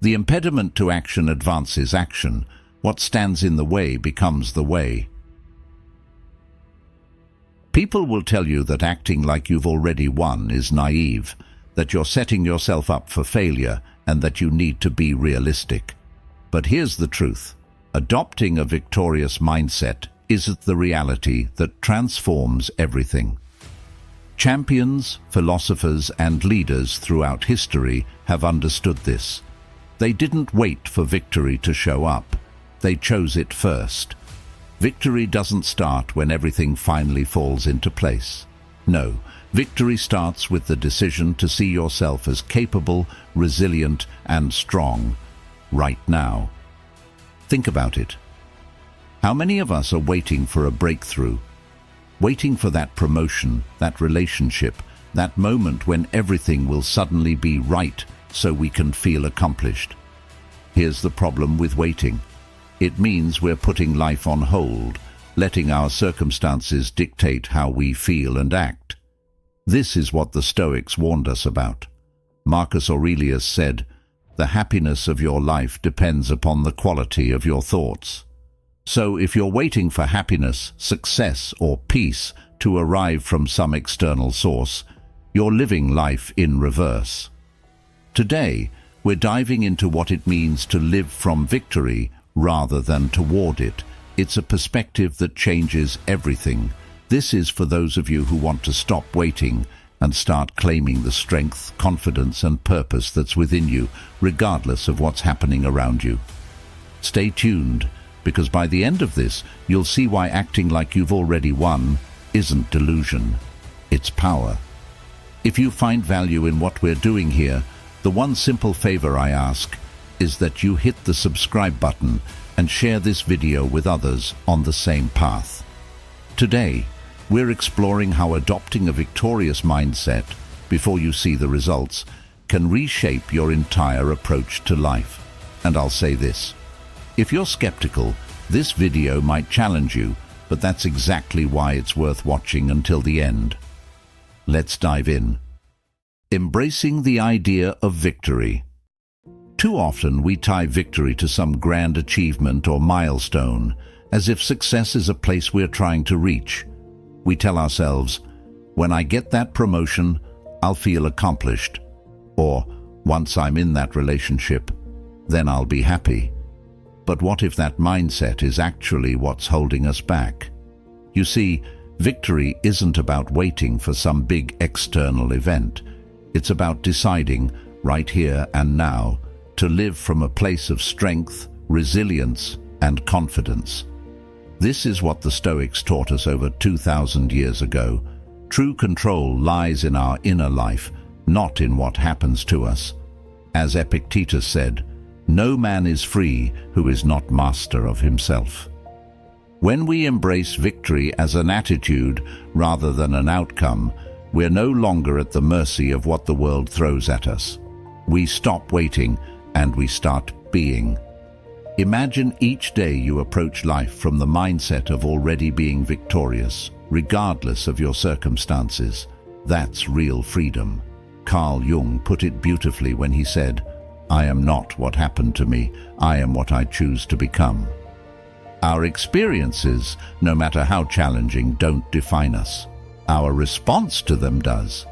The impediment to action advances action. What stands in the way becomes the way. People will tell you that acting like you've already won is naive, that you're setting yourself up for failure, and that you need to be realistic. But here's the truth. Adopting a victorious mindset is the reality that transforms everything. Champions, philosophers, and leaders throughout history have understood this. They didn't wait for victory to show up. They chose it first. Victory doesn't start when everything finally falls into place. No, victory starts with the decision to see yourself as capable, resilient, and strong, right now. Think about it. How many of us are waiting for a breakthrough? Waiting for that promotion, that relationship, that moment when everything will suddenly be right so we can feel accomplished. Here's the problem with waiting. It means we're putting life on hold, letting our circumstances dictate how we feel and act. This is what the Stoics warned us about. Marcus Aurelius said, "The happiness of your life depends upon the quality of your thoughts." So if you're waiting for happiness, success, or peace to arrive from some external source, you're living life in reverse. Today, we're diving into what it means to live from victory rather than toward it. It's a perspective that changes everything. This is for those of you who want to stop waiting and start claiming the strength, confidence, and purpose that's within you, regardless of what's happening around you. Stay tuned, because by the end of this, you'll see why acting like you've already won isn't delusion. It's power. If you find value in what we're doing here, the one simple favor I ask is that you hit the subscribe button and share this video with others on the same path. Today, we're exploring how adopting a victorious mindset, before you see the results, can reshape your entire approach to life. And I'll say this. If you're skeptical, this video might challenge you, but that's exactly why it's worth watching until the end. Let's dive in. Embracing the idea of victory. Too often we tie victory to some grand achievement or milestone, as if success is a place we're trying to reach. We tell ourselves, when I get that promotion, I'll feel accomplished. Or, once I'm in that relationship, then I'll be happy. But what if that mindset is actually what's holding us back? You see, victory isn't about waiting for some big external event. It's about deciding, right here and now, to live from a place of strength, resilience, and confidence. This is what the Stoics taught us over 2,000 years ago. True control lies in our inner life, not in what happens to us. As Epictetus said, "No man is free who is not master of himself." When we embrace victory as an attitude rather than an outcome, we're no longer at the mercy of what the world throws at us. We stop waiting and we start being. Imagine each day you approach life from the mindset of already being victorious, regardless of your circumstances. That's real freedom. Carl Jung put it beautifully when he said, "I am not what happened to me, I am what I choose to become." Our experiences, no matter how challenging, don't define us. Our response to them does.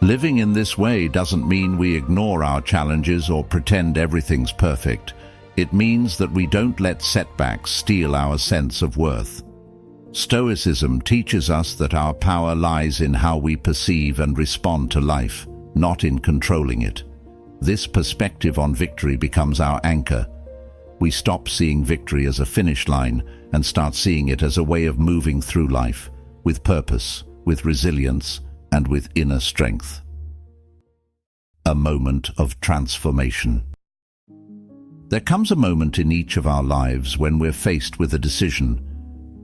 Living in this way doesn't mean we ignore our challenges or pretend everything's perfect. It means that we don't let setbacks steal our sense of worth. Stoicism teaches us that our power lies in how we perceive and respond to life, not in controlling it. This perspective on victory becomes our anchor. We stop seeing victory as a finish line and start seeing it as a way of moving through life, with purpose, with resilience, and with inner strength. A moment of transformation. There comes a moment in each of our lives when we're faced with a decision.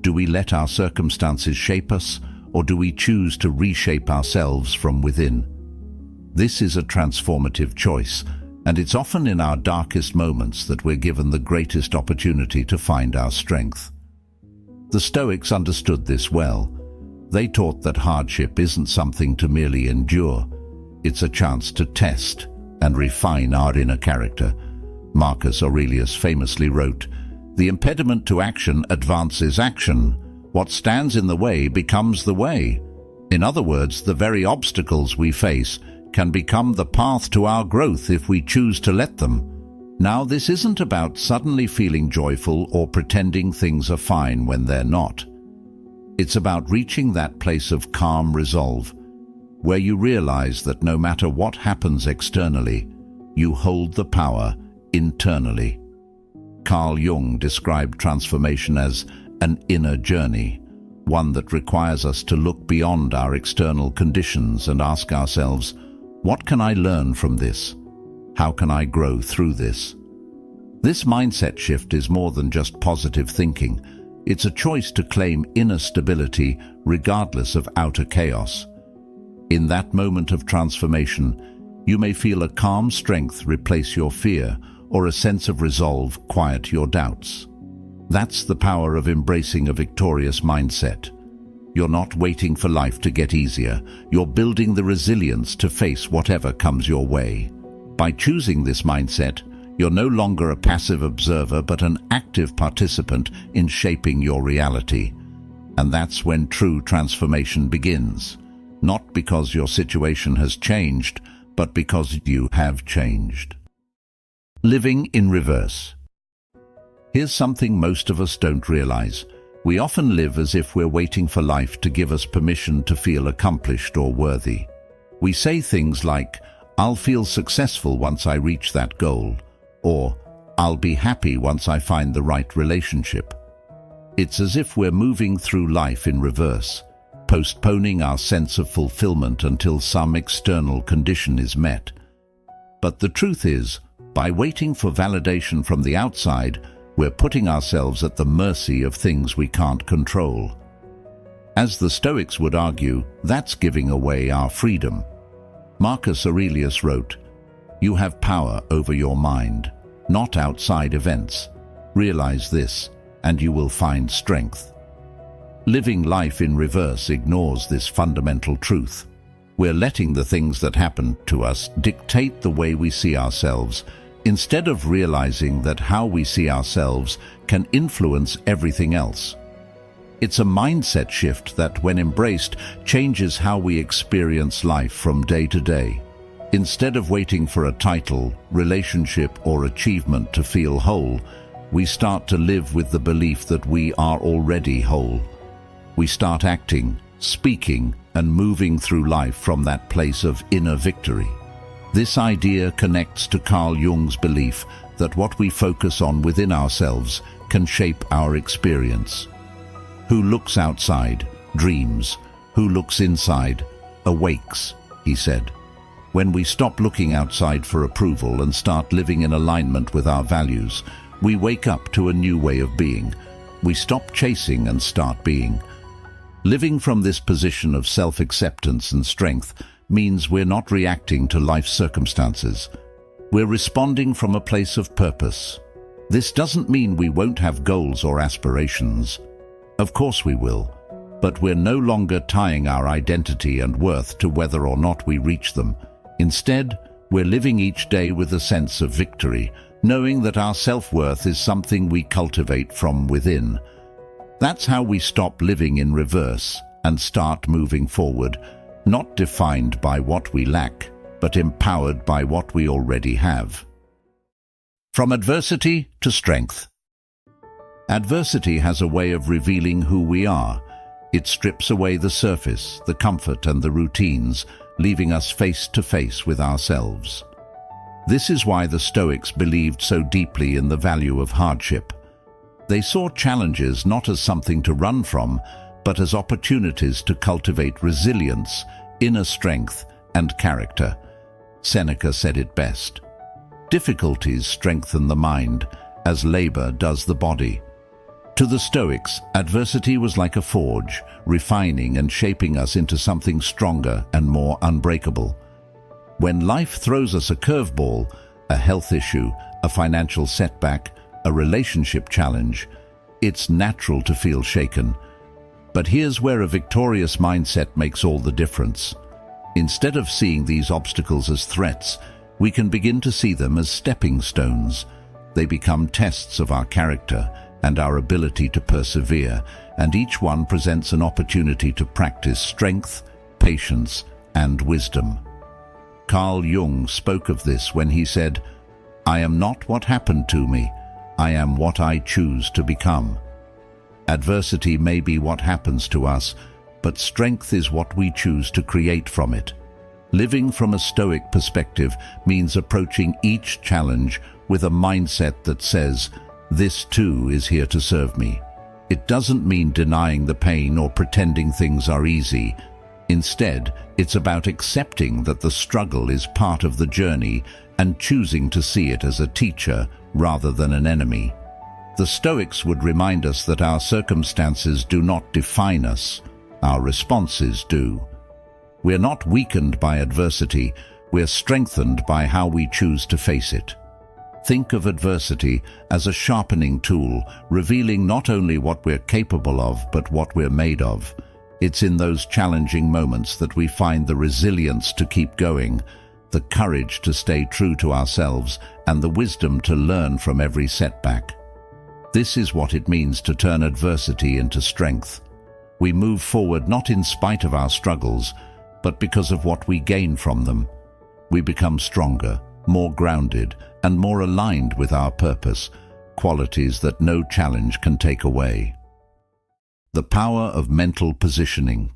Do we let our circumstances shape us, or do we choose to reshape ourselves from within? This is a transformative choice, and it's often in our darkest moments that we're given the greatest opportunity to find our strength. The Stoics understood this well. They taught that hardship isn't something to merely endure. It's a chance to test and refine our inner character. Marcus Aurelius famously wrote, "The impediment to action advances action. What stands in the way becomes the way." In other words, the very obstacles we face can become the path to our growth if we choose to let them. Now, this isn't about suddenly feeling joyful or pretending things are fine when they're not. It's about reaching that place of calm resolve, where you realize that no matter what happens externally, you hold the power internally. Carl Jung described transformation as an inner journey, one that requires us to look beyond our external conditions and ask ourselves, what can I learn from this? How can I grow through this? This mindset shift is more than just positive thinking. It's a choice to claim inner stability regardless of outer chaos. In that moment of transformation, you may feel a calm strength replace your fear, or a sense of resolve quiet your doubts. That's the power of embracing a victorious mindset. You're not waiting for life to get easier. You're building the resilience to face whatever comes your way. By choosing this mindset, you're no longer a passive observer but an active participant in shaping your reality. And that's when true transformation begins. Not because your situation has changed, but because you have changed. Living in reverse. Here's something most of us don't realize. We often live as if we're waiting for life to give us permission to feel accomplished or worthy. We say things like, "I'll feel successful once I reach that goal," or "I'll be happy once I find the right relationship." It's as if we're moving through life in reverse, postponing our sense of fulfillment until some external condition is met. But the truth is, by waiting for validation from the outside, we're putting ourselves at the mercy of things we can't control. As the Stoics would argue, that's giving away our freedom. Marcus Aurelius wrote, "You have power over your mind, not outside events. Realize this, and you will find strength." Living life in reverse ignores this fundamental truth. We're letting the things that happen to us dictate the way we see ourselves, instead of realizing that how we see ourselves can influence everything else. It's a mindset shift that, when embraced, changes how we experience life from day to day. Instead of waiting for a title, relationship, or achievement to feel whole, we start to live with the belief that we are already whole. We start acting, speaking, and moving through life from that place of inner victory. This idea connects to Carl Jung's belief that what we focus on within ourselves can shape our experience. Who looks outside dreams. Who looks inside awakes, he said. When we stop looking outside for approval and start living in alignment with our values, we wake up to a new way of being. We stop chasing and start being. Living from this position of self-acceptance and strength means we're not reacting to life's circumstances. We're responding from a place of purpose. This doesn't mean we won't have goals or aspirations. Of course we will, but we're no longer tying our identity and worth to whether or not we reach them. Instead, we're living each day with a sense of victory, knowing that our self-worth is something we cultivate from within. That's how we stop living in reverse and start moving forward, not defined by what we lack, but empowered by what we already have. From adversity to strength. Adversity has a way of revealing who we are. It strips away the surface, the comfort, and the routines, leaving us face to face with ourselves. This is why the Stoics believed so deeply in the value of hardship. They saw challenges not as something to run from, but as opportunities to cultivate resilience, inner strength, and character. Seneca said it best. Difficulties strengthen the mind, as labor does the body. To the Stoics, adversity was like a forge, refining and shaping us into something stronger and more unbreakable. When life throws us a curveball, a health issue, a financial setback, a relationship challenge, it's natural to feel shaken. But here's where a victorious mindset makes all the difference. Instead of seeing these obstacles as threats, we can begin to see them as stepping stones. They become tests of our character and our ability to persevere, and each one presents an opportunity to practice strength, patience, and wisdom. Carl Jung spoke of this when he said, "I am not what happened to me, I am what I choose to become." Adversity may be what happens to us, but strength is what we choose to create from it. Living from a Stoic perspective means approaching each challenge with a mindset that says, "This too is here to serve me." It doesn't mean denying the pain or pretending things are easy. Instead, it's about accepting that the struggle is part of the journey and choosing to see it as a teacher rather than an enemy. The Stoics would remind us that our circumstances do not define us, our responses do. We're not weakened by adversity, we're strengthened by how we choose to face it. Think of adversity as a sharpening tool, revealing not only what we're capable of, but what we're made of. It's in those challenging moments that we find the resilience to keep going, the courage to stay true to ourselves, and the wisdom to learn from every setback. This is what it means to turn adversity into strength. We move forward not in spite of our struggles, but because of what we gain from them. We become stronger, more grounded, and more aligned with our purpose, qualities that no challenge can take away. The power of mental positioning.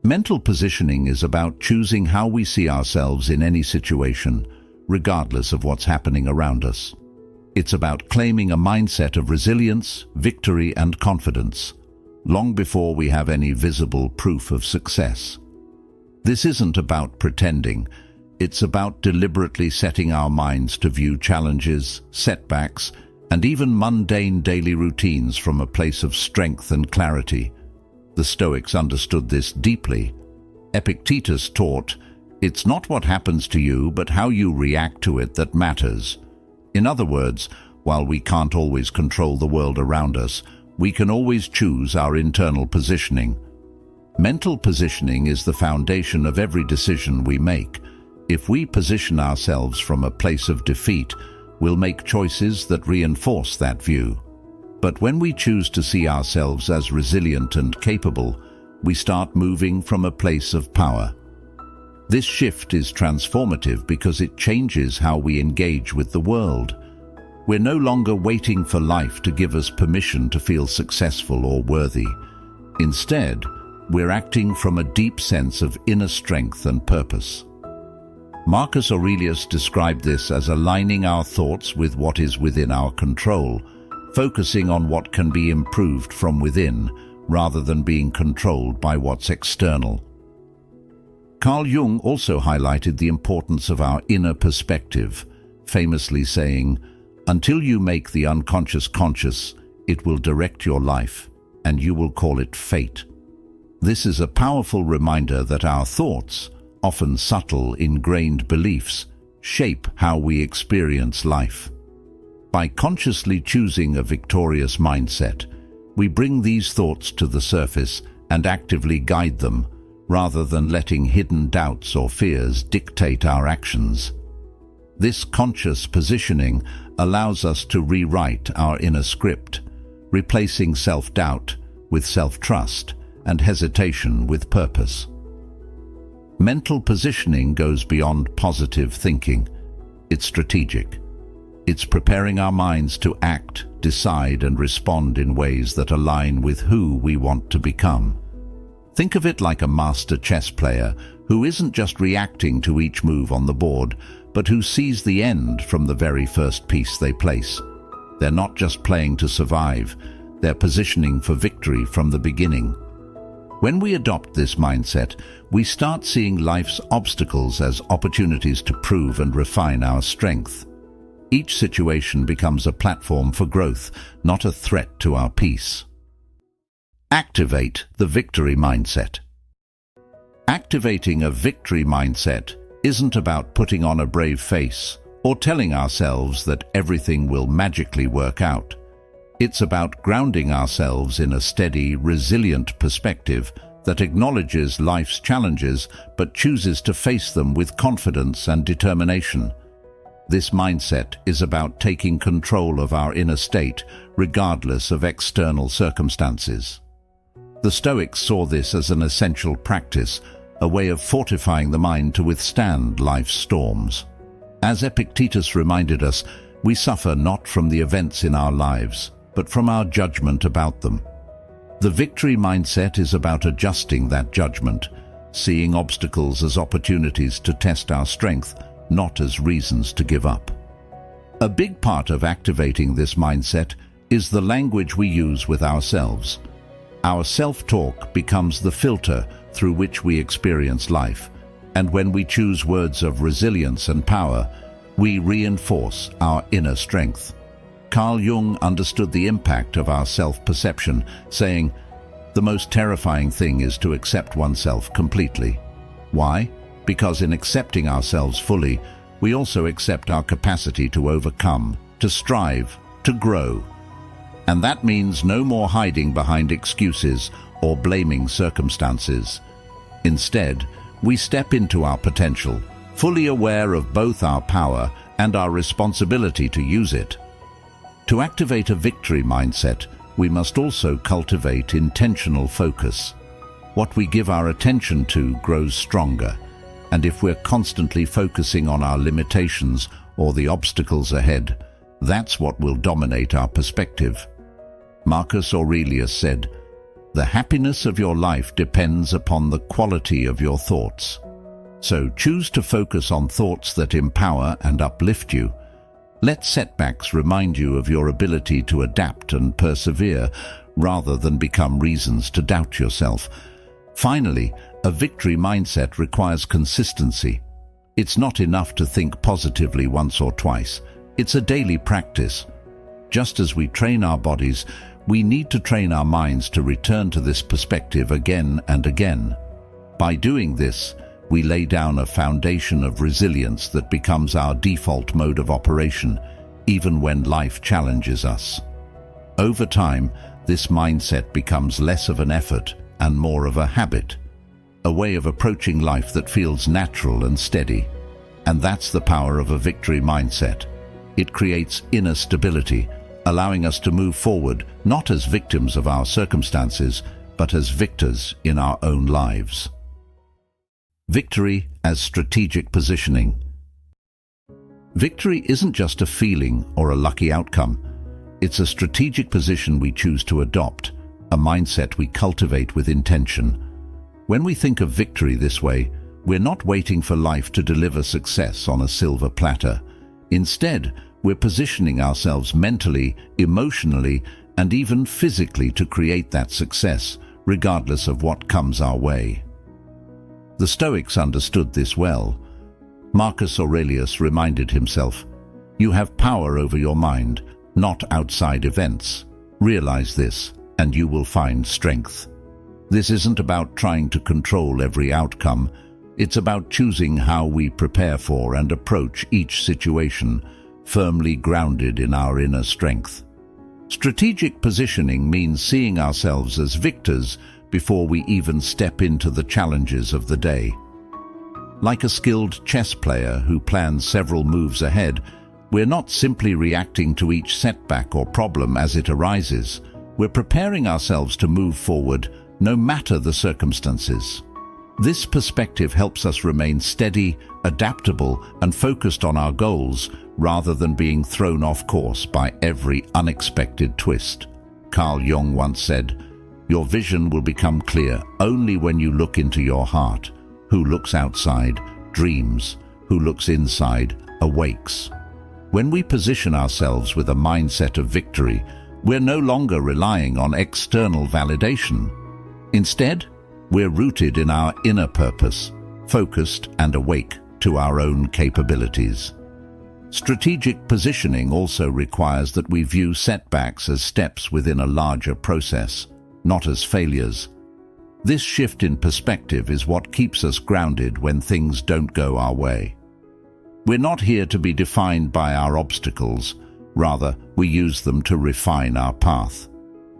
Mental positioning is about choosing how we see ourselves in any situation, regardless of what's happening around us. It's about claiming a mindset of resilience, victory, and confidence, long before we have any visible proof of success. This isn't about pretending. It's about deliberately setting our minds to view challenges, setbacks, and even mundane daily routines from a place of strength and clarity. The Stoics understood this deeply. Epictetus taught, "It's not what happens to you, but how you react to it that matters." In other words, while we can't always control the world around us, we can always choose our internal positioning. Mental positioning is the foundation of every decision we make. If we position ourselves from a place of defeat, we'll make choices that reinforce that view. But when we choose to see ourselves as resilient and capable, we start moving from a place of power. This shift is transformative because it changes how we engage with the world. We're no longer waiting for life to give us permission to feel successful or worthy. Instead, we're acting from a deep sense of inner strength and purpose. Marcus Aurelius described this as aligning our thoughts with what is within our control, focusing on what can be improved from within, rather than being controlled by what's external. Carl Jung also highlighted the importance of our inner perspective, famously saying, "Until you make the unconscious conscious, it will direct your life, and you will call it fate." This is a powerful reminder that our thoughts, often subtle, ingrained beliefs, shape how we experience life. By consciously choosing a victorious mindset, we bring these thoughts to the surface and actively guide them, rather than letting hidden doubts or fears dictate our actions. This conscious positioning allows us to rewrite our inner script, replacing self-doubt with self-trust and hesitation with purpose. Mental positioning goes beyond positive thinking. It's strategic. It's preparing our minds to act, decide, and respond in ways that align with who we want to become. Think of it like a master chess player who isn't just reacting to each move on the board, but who sees the end from the very first piece they place. They're not just playing to survive, they're positioning for victory from the beginning. When we adopt this mindset, we start seeing life's obstacles as opportunities to prove and refine our strength. Each situation becomes a platform for growth, not a threat to our peace. Activate the victory mindset. Activating a victory mindset isn't about putting on a brave face or telling ourselves that everything will magically work out. It's about grounding ourselves in a steady, resilient perspective that acknowledges life's challenges but chooses to face them with confidence and determination. This mindset is about taking control of our inner state, regardless of external circumstances. The Stoics saw this as an essential practice, a way of fortifying the mind to withstand life's storms. As Epictetus reminded us, we suffer not from the events in our lives, but from our judgment about them. The victory mindset is about adjusting that judgment, seeing obstacles as opportunities to test our strength, not as reasons to give up. A big part of activating this mindset is the language we use with ourselves. Our self-talk becomes the filter through which we experience life, and when we choose words of resilience and power, we reinforce our inner strength. Carl Jung understood the impact of our self-perception, saying, "The most terrifying thing is to accept oneself completely." Why? Because in accepting ourselves fully, we also accept our capacity to overcome, to strive, to grow. And that means no more hiding behind excuses or blaming circumstances. Instead, we step into our potential, fully aware of both our power and our responsibility to use it. To activate a victory mindset, we must also cultivate intentional focus. What we give our attention to grows stronger, and if we're constantly focusing on our limitations or the obstacles ahead, that's what will dominate our perspective. Marcus Aurelius said, "The happiness of your life depends upon the quality of your thoughts." So choose to focus on thoughts that empower and uplift you. Let setbacks remind you of your ability to adapt and persevere, rather than become reasons to doubt yourself. Finally, a victory mindset requires consistency. It's not enough to think positively once or twice. It's a daily practice. Just as we train our bodies, we need to train our minds to return to this perspective again and again. By doing this, we lay down a foundation of resilience that becomes our default mode of operation, even when life challenges us. Over time, this mindset becomes less of an effort and more of a habit, a way of approaching life that feels natural and steady. And that's the power of a victory mindset. It creates inner stability, allowing us to move forward not as victims of our circumstances, but as victors in our own lives. Victory as strategic positioning. Victory isn't just a feeling or a lucky outcome. It's a strategic position we choose to adopt, a mindset we cultivate with intention. When we think of victory this way, we're not waiting for life to deliver success on a silver platter. Instead, we're positioning ourselves mentally, emotionally, and even physically to create that success, regardless of what comes our way. The Stoics understood this well. Marcus Aurelius reminded himself, "You have power over your mind, not outside events. Realize this, and you will find strength." This isn't about trying to control every outcome. It's about choosing how we prepare for and approach each situation, firmly grounded in our inner strength. Strategic positioning means seeing ourselves as victors before we even step into the challenges of the day. Like a skilled chess player who plans several moves ahead, we're not simply reacting to each setback or problem as it arises. We're preparing ourselves to move forward no matter the circumstances. This perspective helps us remain steady, adaptable, and focused on our goals, rather than being thrown off course by every unexpected twist. Carl Jung once said, "Your vision will become clear only when you look into your heart. Who looks outside dreams, who looks inside awakes." When we position ourselves with a mindset of victory, we're no longer relying on external validation. Instead, we're rooted in our inner purpose, focused and awake to our own capabilities. Strategic positioning also requires that we view setbacks as steps within a larger process, not as failures. This shift in perspective is what keeps us grounded when things don't go our way. We're not here to be defined by our obstacles. Rather, we use them to refine our path.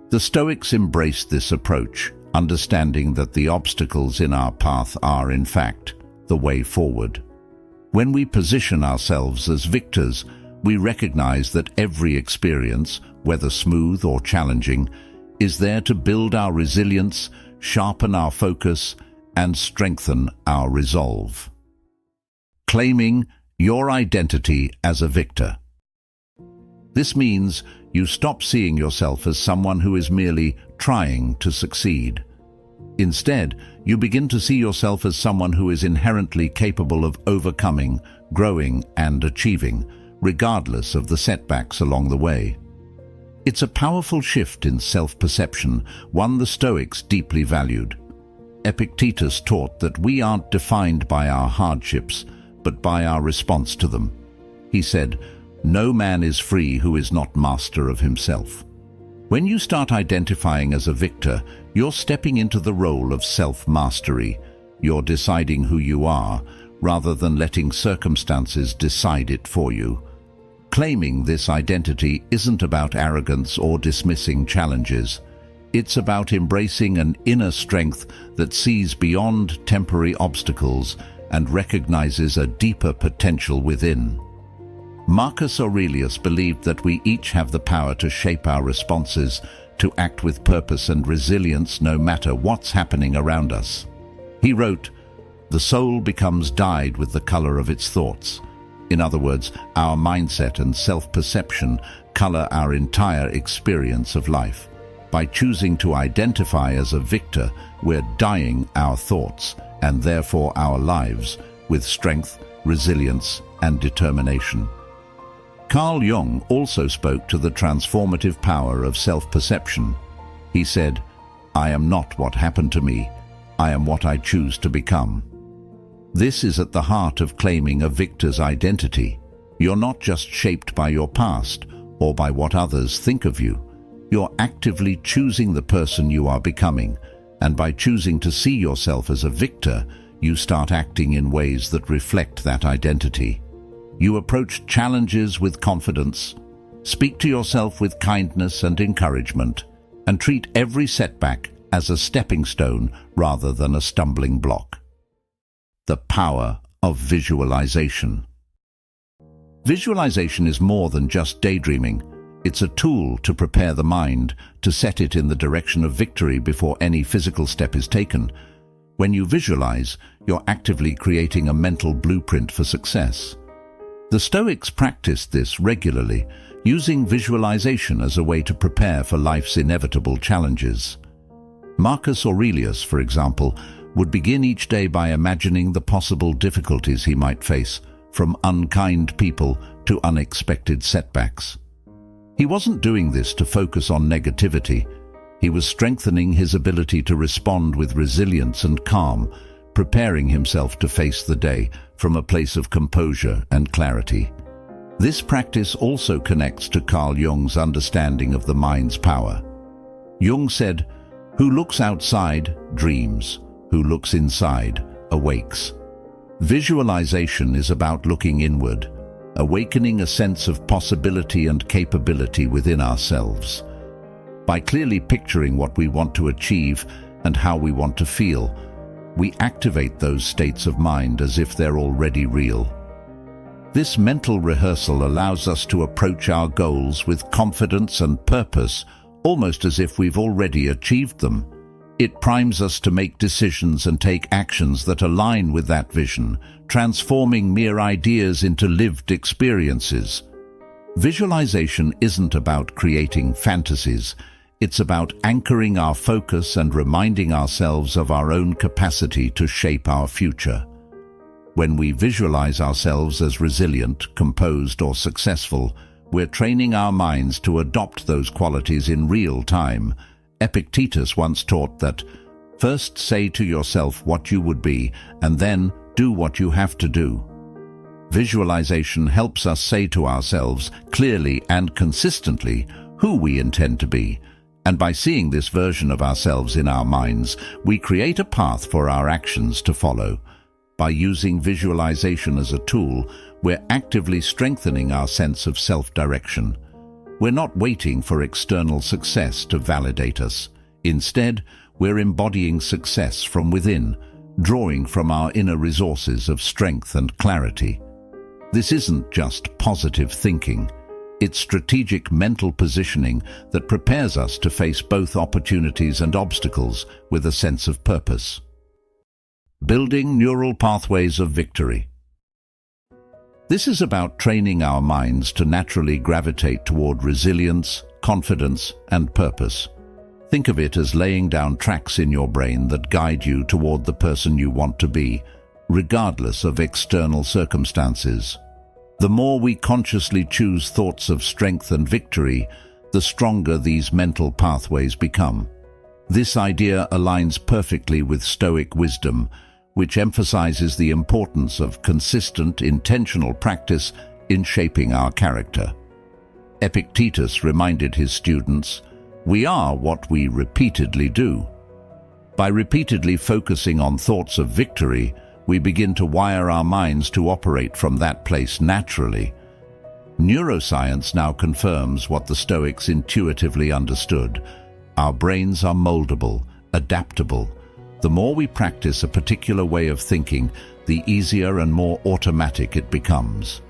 The Stoics embraced this approach, understanding that the obstacles in our path are, in fact, the way forward. When we position ourselves as victors, we recognize that every experience, whether smooth or challenging, is there to build our resilience, sharpen our focus, and strengthen our resolve. Claiming your identity as a victor. This means you stop seeing yourself as someone who is merely trying to succeed. Instead, you begin to see yourself as someone who is inherently capable of overcoming, growing, and achieving, regardless of the setbacks along the way. It's a powerful shift in self-perception, one the Stoics deeply valued. Epictetus taught that we aren't defined by our hardships, but by our response to them. He said, "No man is free who is not master of himself." When you start identifying as a victor, you're stepping into the role of self-mastery. You're deciding who you are, rather than letting circumstances decide it for you. Claiming this identity isn't about arrogance or dismissing challenges. It's about embracing an inner strength that sees beyond temporary obstacles and recognizes a deeper potential within. Marcus Aurelius believed that we each have the power to shape our responses, to act with purpose and resilience no matter what's happening around us. He wrote, "The soul becomes dyed with the color of its thoughts." In other words, our mindset and self-perception color our entire experience of life. By choosing to identify as a victor, we're dyeing our thoughts, and therefore our lives, with strength, resilience, and determination. Carl Jung also spoke to the transformative power of self-perception. He said, "I am not what happened to me, I am what I choose to become." This is at the heart of claiming a victor's identity. You're not just shaped by your past or by what others think of you. You're actively choosing the person you are becoming, and by choosing to see yourself as a victor, you start acting in ways that reflect that identity. You approach challenges with confidence, speak to yourself with kindness and encouragement, and treat every setback as a stepping stone rather than a stumbling block. The power of visualization. Visualization is more than just daydreaming. It's a tool to prepare the mind, to set it in the direction of victory before any physical step is taken. When you visualize, you're actively creating a mental blueprint for success. The Stoics practiced this regularly, using visualization as a way to prepare for life's inevitable challenges. Marcus Aurelius, for example, would begin each day by imagining the possible difficulties he might face, from unkind people to unexpected setbacks. He wasn't doing this to focus on negativity. He was strengthening his ability to respond with resilience and calm, preparing himself to face the day from a place of composure and clarity. This practice also connects to Carl Jung's understanding of the mind's power. Jung said, "Who looks outside dreams, who looks inside awakes." Visualization is about looking inward, awakening a sense of possibility and capability within ourselves. By clearly picturing what we want to achieve and how we want to feel, we activate those states of mind as if they're already real. This mental rehearsal allows us to approach our goals with confidence and purpose, almost as if we've already achieved them. It primes us to make decisions and take actions that align with that vision, transforming mere ideas into lived experiences. Visualization isn't about creating fantasies. It's about anchoring our focus and reminding ourselves of our own capacity to shape our future. When we visualize ourselves as resilient, composed, or successful, we're training our minds to adopt those qualities in real time. Epictetus once taught that, "First say to yourself what you would be, and then do what you have to do." Visualization helps us say to ourselves clearly and consistently who we intend to be. And by seeing this version of ourselves in our minds, we create a path for our actions to follow. By using visualization as a tool, we're actively strengthening our sense of self-direction. We're not waiting for external success to validate us. Instead, we're embodying success from within, drawing from our inner resources of strength and clarity. This isn't just positive thinking. It's strategic mental positioning that prepares us to face both opportunities and obstacles with a sense of purpose. Building neural pathways of victory. This is about training our minds to naturally gravitate toward resilience, confidence, and purpose. Think of it as laying down tracks in your brain that guide you toward the person you want to be, regardless of external circumstances. The more we consciously choose thoughts of strength and victory, the stronger these mental pathways become. This idea aligns perfectly with Stoic wisdom, which emphasizes the importance of consistent, intentional practice in shaping our character. Epictetus reminded his students, "We are what we repeatedly do." By repeatedly focusing on thoughts of victory, we begin to wire our minds to operate from that place naturally. Neuroscience now confirms what the Stoics intuitively understood. Our brains are moldable, adaptable. The more we practice a particular way of thinking, the easier and more automatic it becomes.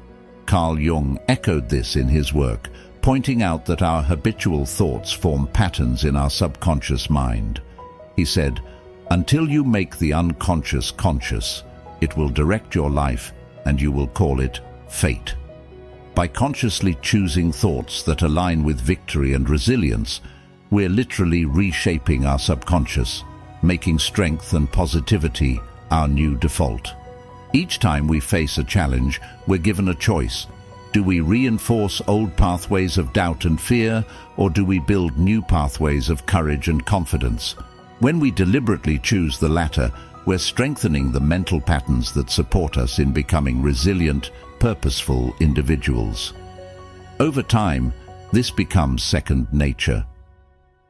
Carl Jung echoed this in his work, pointing out that our habitual thoughts form patterns in our subconscious mind. He said, "Until you make the unconscious conscious, it will direct your life and you will call it fate." By consciously choosing thoughts that align with victory and resilience, we're literally reshaping our subconscious, making strength and positivity our new default. Each time we face a challenge, we're given a choice. Do we reinforce old pathways of doubt and fear, or do we build new pathways of courage and confidence? When we deliberately choose the latter, we're strengthening the mental patterns that support us in becoming resilient, purposeful individuals. Over time, this becomes second nature.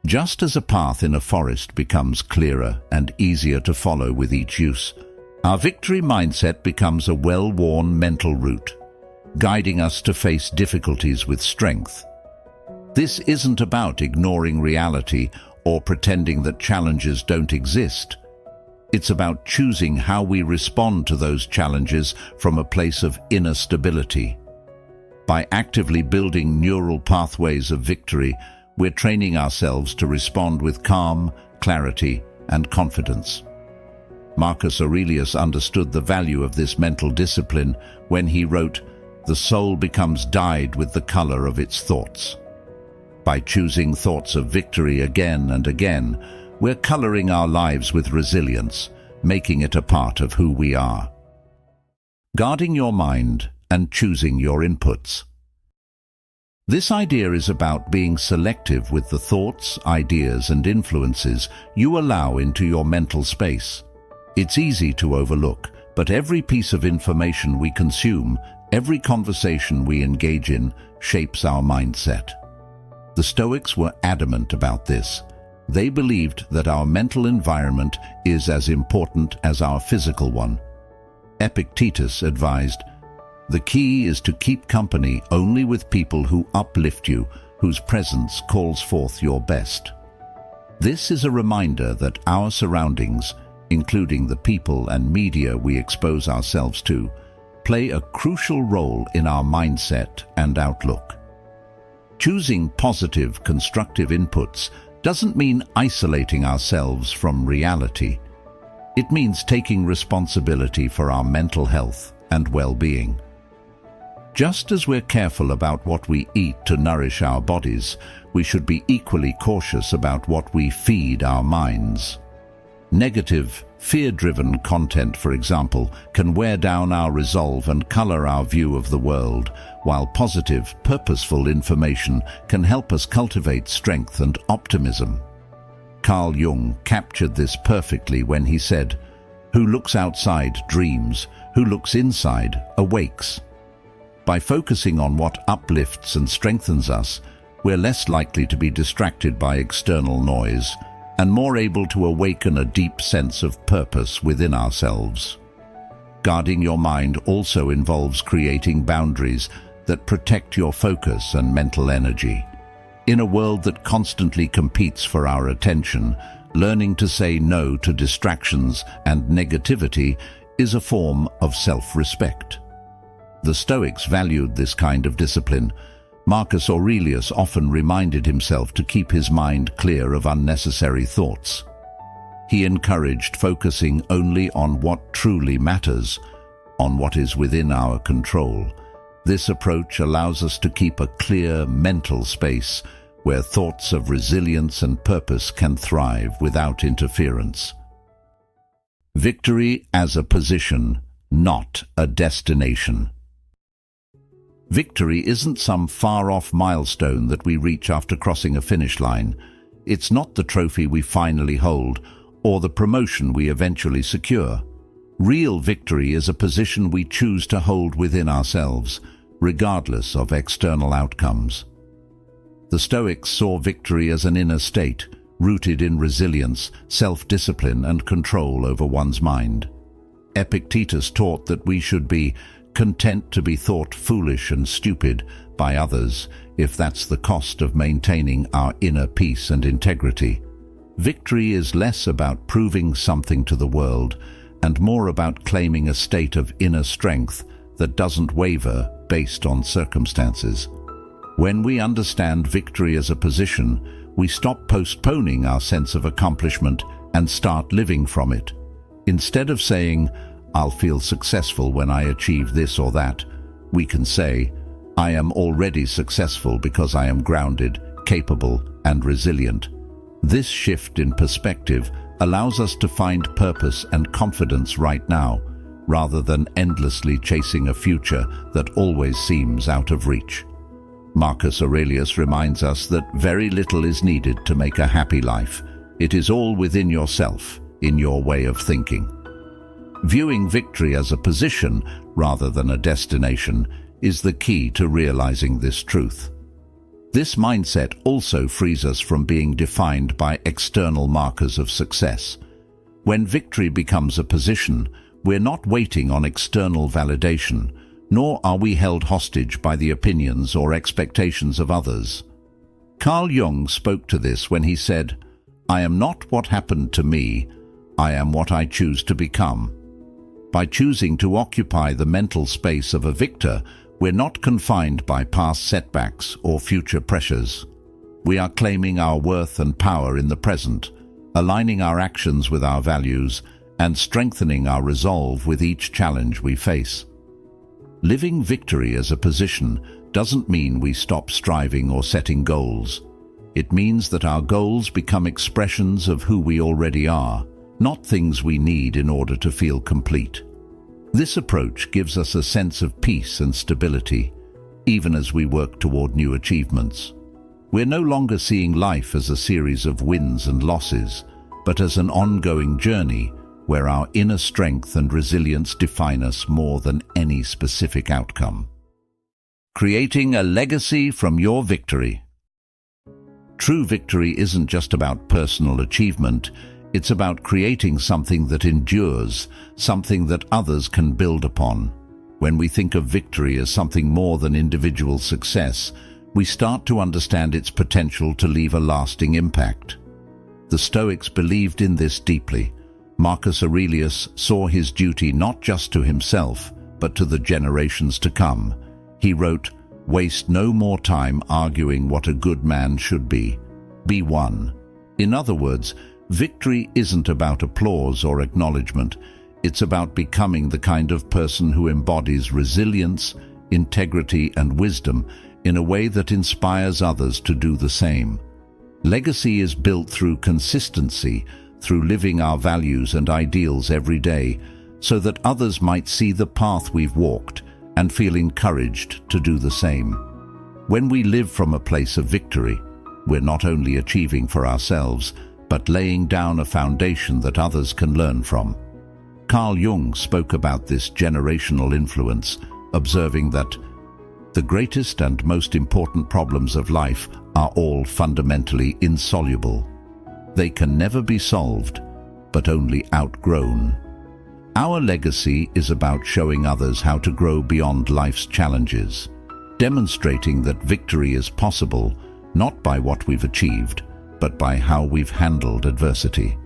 Just as a path in a forest becomes clearer and easier to follow with each use, our victory mindset becomes a well-worn mental route, guiding us to face difficulties with strength. This isn't about ignoring reality or pretending that challenges don't exist. It's about choosing how we respond to those challenges from a place of inner stability. By actively building neural pathways of victory, we're training ourselves to respond with calm, clarity, and confidence. Marcus Aurelius understood the value of this mental discipline when he wrote, "The soul becomes dyed with the color of its thoughts." By choosing thoughts of victory again and again, we're coloring our lives with resilience, making it a part of who we are. Guarding your mind and choosing your inputs. This idea is about being selective with the thoughts, ideas, and influences you allow into your mental space. It's easy to overlook, but every piece of information we consume, every conversation we engage in, shapes our mindset. The Stoics were adamant about this. They believed that our mental environment is as important as our physical one. Epictetus advised, "The key is to keep company only with people who uplift you, whose presence calls forth your best." This is a reminder that our surroundings, including the people and media we expose ourselves to, play a crucial role in our mindset and outlook. Choosing positive, constructive inputs doesn't mean isolating ourselves from reality. It means taking responsibility for our mental health and well-being. Just as we're careful about what we eat to nourish our bodies, we should be equally cautious about what we feed our minds. Negative, fear-driven content, for example, can wear down our resolve and color our view of the world, while positive, purposeful information can help us cultivate strength and optimism. Carl Jung captured this perfectly when he said, "Who looks outside dreams, who looks inside awakes." By focusing on what uplifts and strengthens us, we're less likely to be distracted by external noise and more able to awaken a deep sense of purpose within ourselves. Guarding your mind also involves creating boundaries that protect your focus and mental energy. In a world that constantly competes for our attention, Learning to say no to distractions and negativity is a form of self-respect. The Stoics valued this kind of discipline. Marcus Aurelius often reminded himself to keep his mind clear of unnecessary thoughts. He encouraged focusing only on what truly matters, on what is within our control. This approach allows us to keep a clear mental space where thoughts of resilience and purpose can thrive without interference. Victory as a position, not a destination. Victory isn't some far-off milestone that we reach after crossing a finish line. It's not the trophy we finally hold or the promotion we eventually secure. Real victory is a position we choose to hold within ourselves, regardless of external outcomes. The Stoics saw victory as an inner state, rooted in resilience, self-discipline, and control over one's mind. Epictetus taught that we should be content to be thought foolish and stupid by others, if that's the cost of maintaining our inner peace and integrity. Victory is less about proving something to the world and more about claiming a state of inner strength that doesn't waver based on circumstances. When we understand victory as a position, we stop postponing our sense of accomplishment and start living from it. Instead of saying, "I'll feel successful when I achieve this or that," we can say, "I am already successful because I am grounded, capable, and resilient." This shift in perspective allows us to find purpose and confidence right now, rather than endlessly chasing a future that always seems out of reach. Marcus Aurelius reminds us that very little is needed to make a happy life. It is all within yourself, in your way of thinking. Viewing victory as a position rather than a destination is the key to realizing this truth. This mindset also frees us from being defined by external markers of success. When victory becomes a position, we're not waiting on external validation, nor are we held hostage by the opinions or expectations of others. Carl Jung spoke to this when he said, "I am not what happened to me, I am what I choose to become." By choosing to occupy the mental space of a victor, we're not confined by past setbacks or future pressures. We are claiming our worth and power in the present, aligning our actions with our values, and strengthening our resolve with each challenge we face. Living victory as a position doesn't mean we stop striving or setting goals. It means that our goals become expressions of who we already are, not things we need in order to feel complete. This approach gives us a sense of peace and stability, even as we work toward new achievements. We're no longer seeing life as a series of wins and losses, but as an ongoing journey where our inner strength and resilience define us more than any specific outcome. Creating a legacy from your victory. True victory isn't just about personal achievement, it's about creating something that endures, something that others can build upon. When we think of victory as something more than individual success, we start to understand its potential to leave a lasting impact. The Stoics believed in this deeply. Marcus Aurelius saw his duty not just to himself, but to the generations to come. He wrote, "Waste no more time arguing what a good man should be. Be one." In other words, victory isn't about applause or acknowledgement. It's about becoming the kind of person who embodies resilience, integrity, and wisdom in a way that inspires others to do the same. Legacy is built through consistency, through living our values and ideals every day, so that others might see the path we've walked and feel encouraged to do the same. When we live from a place of victory, we're not only achieving for ourselves, but laying down a foundation that others can learn from. Carl Jung spoke about this generational influence, observing that the greatest and most important problems of life are all fundamentally insoluble. They can never be solved, but only outgrown. Our legacy is about showing others how to grow beyond life's challenges, demonstrating that victory is possible not by what we've achieved, but by how we've handled adversity.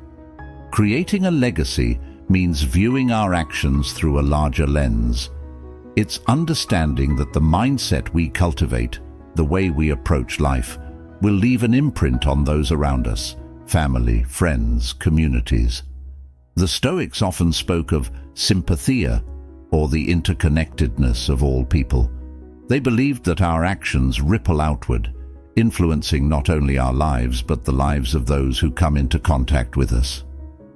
Creating a legacy means viewing our actions through a larger lens. It's understanding that the mindset we cultivate, the way we approach life, will leave an imprint on those around us, family, friends, communities. The Stoics often spoke of sympathia, or the interconnectedness of all people. They believed that our actions ripple outward, influencing not only our lives but the lives of those who come into contact with us.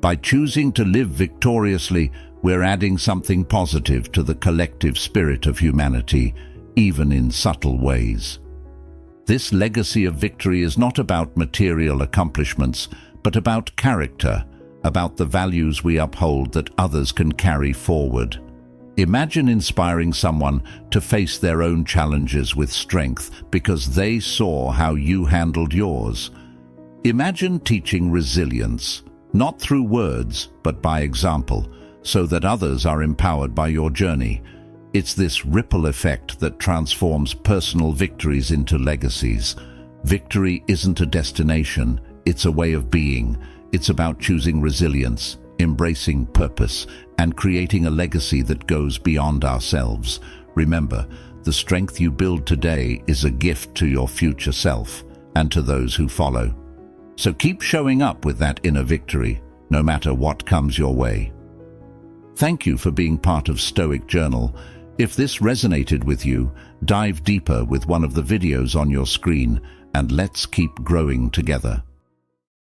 By choosing to live victoriously, we're adding something positive to the collective spirit of humanity, even in subtle ways. This legacy of victory is not about material accomplishments, but about character, about the values we uphold that others can carry forward. Imagine inspiring someone to face their own challenges with strength because they saw how you handled yours. Imagine teaching resilience, not through words, but by example, so that others are empowered by your journey. It's this ripple effect that transforms personal victories into legacies. Victory isn't a destination, it's a way of being. It's about choosing resilience, embracing purpose, and creating a legacy that goes beyond ourselves. Remember, the strength you build today is a gift to your future self and to those who follow. So keep showing up with that inner victory, no matter what comes your way. Thank you for being part of Stoic Journal. If this resonated with you, dive deeper with one of the videos on your screen, and let's keep growing together.